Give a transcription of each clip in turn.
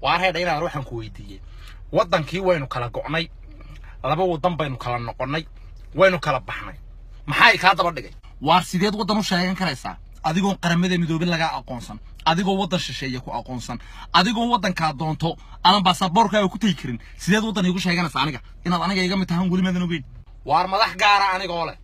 وأنا هنا أروح كويتية وطن كي وينو كلا قعني لما وطن بينو كلا نقعني وينو كلا بحني محايك هذا بدقي وارسيديد وطن وشاين كريسا أديكون قرمدة مدوبين لقى أقونسن أديكون وطن شيء يكو أقونسن أديكون وطن كادونتو أنا باسبور كايو كتيكرين سيديد وطن يكو شاين كريسا إن أنا جاي متهم قولي ماذا نبين وارمدح جارة أنا قوله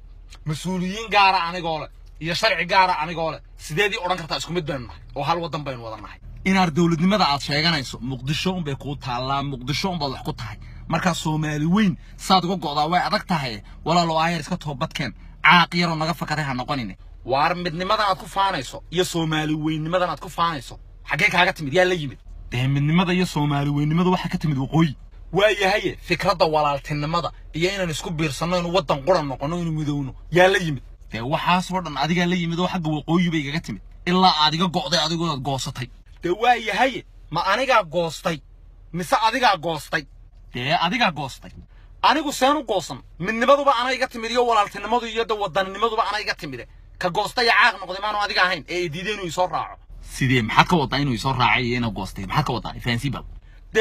مسؤولين جارة أنا قوله يشرع جارة أنا قوله سيدي أوران كرتا اسكو مid been nahay oo hal wadan been wada nahay inaad dawladnimada aad sheeganayso muqdisho bay ku taalaa muqdisho baa wax ku tahay marka Soomaali weyn saad uga go'daa way adag tahay walaalo ayar iska toobadkeen caaqiyaro naga fakaday ha noqonine waar midnimada aad ku faanayso iyo Soomaali weynimada aad ku faanayso xagee kaaga timid yaa la yimid midnimada iyo Soomaali weynimada waxa ka timid waqooyi waayahay fikradda walaaltinimada iyo inaan isku biirsano in wadan quran noqono in midowno yaa la yimid waxaas oo dhan adiga la yimid oo xagga waqooyi bay kaga timid ilaa adiga go'day adigoo goosatay waayahay ma aniga goostay mise adiga goostay adiga goostay anigu seenu goosan midnimaduba ana iga timid iyo walaaltinimadu iyo wadannimadu ana iga timid ka goostay caaq noqday maanu adiga ahayn ee diiday inuu soo raaco sidee maxaa ka wadaa inuu soo raacay inuu goostay maxaa ka wadaa fansiba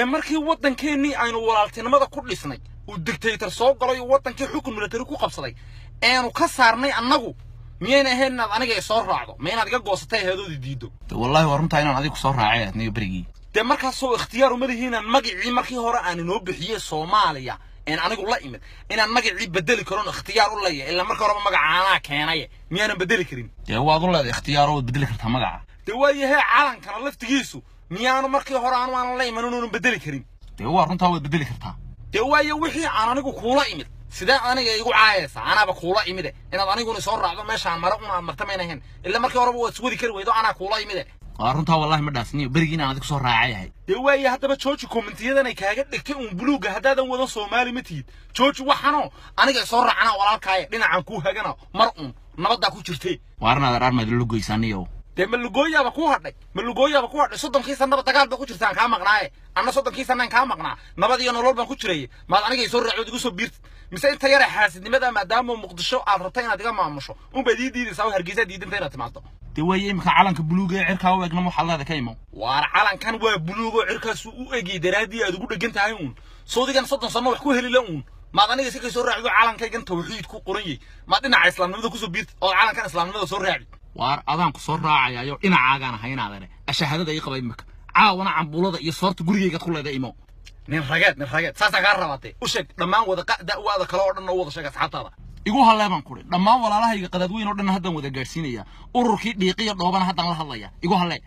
markii wadankeennii aynu walaaltinimada ku dhisnay uu dictator soo galay wadankii xukun military ku qabsaday aanu ka saarnay annagu miyayna ahayn aniga soo raacdo ma inaad iga goosatay heedoodi diido wallahi warunta inaan adigu soo raacay adniyo berigi markaas soo ikhtiyaar uma lihiinaan magacii markii hore aan inoo bixiyay Soomaaliya in anigu la imid inaan magacii bedeli karo ikhtiyaar u leeyahay illa markii hore magacaana keenay miyaan bedeli karin waad u leedahay ikhtiyaar oo bedeli kartaa magaca waayahay calankana laftigiisu miyaanu markii hore aan la iman inuu bedeli karin warunta way bedeli kartaa waayo wixii aan anigu kuula imid sidee aniga igu caayaysa anaaba kuula imide inaad aniguna soo raacdo meeshaan mara una martamaynayn illa markii hore waad iswadi kari weydo ana kuula imide runta wallahi ma dhaasniyo barigiina aan adigu soo raacayahay waayo hadaba jooji commentiyada ay kaaga dhigtay buluuga hadaadan wada Soomaali ma tiid jooji waxano aniga soo raacana walaalkaaye dhinacan ku hagana mar nabada ku jirtay waarnaad armad lu goysaniyo ma lugooyaba ku hadhay soddonkii sanaba dagaal ba ku jirtaan ka maqnaaye anna soddonkii sanaan ka maqnaa nabad iyo nolol baan ku jiray maad aniga soo raacdo igu soo biirtay mise inta yar xaasidnimada maadaama Muqdisho aad rabtay inaad iga maamusho diidaysaa Hargeysa diidantay inaad timaado waaye imka calanka buluuga ee cirka u eegna waxa leedahay kaymo waar calankan waa buluugo cirkaas u eegay daraadii aad ugu dhagan tahay soodigan 30 sano wax ku heli la maad aniga si ka soo raacdo calankaygan tawxiid ku qoranyay ma dhinaca islaamnimada ku soo biirtay oo calankan islaamnimada soo raacay waar adaan ku soo raacayo dhinacaagan haynaadane ashahadada ay qabay marka caawana cambuulada iyo soorta gurigeyga ku leedahay imo nin rageed saasa ka rabatay u sheeg dhamaan wada qada wada kala oo dhan oo wada sheeg asxaabtada igu haleeban ku dhamaan walaalahayga qadad weyn oo dhan hadan wada gaarsiinaya ururkii dhiiqiyo dhoobana hadan la hadlaya igu halee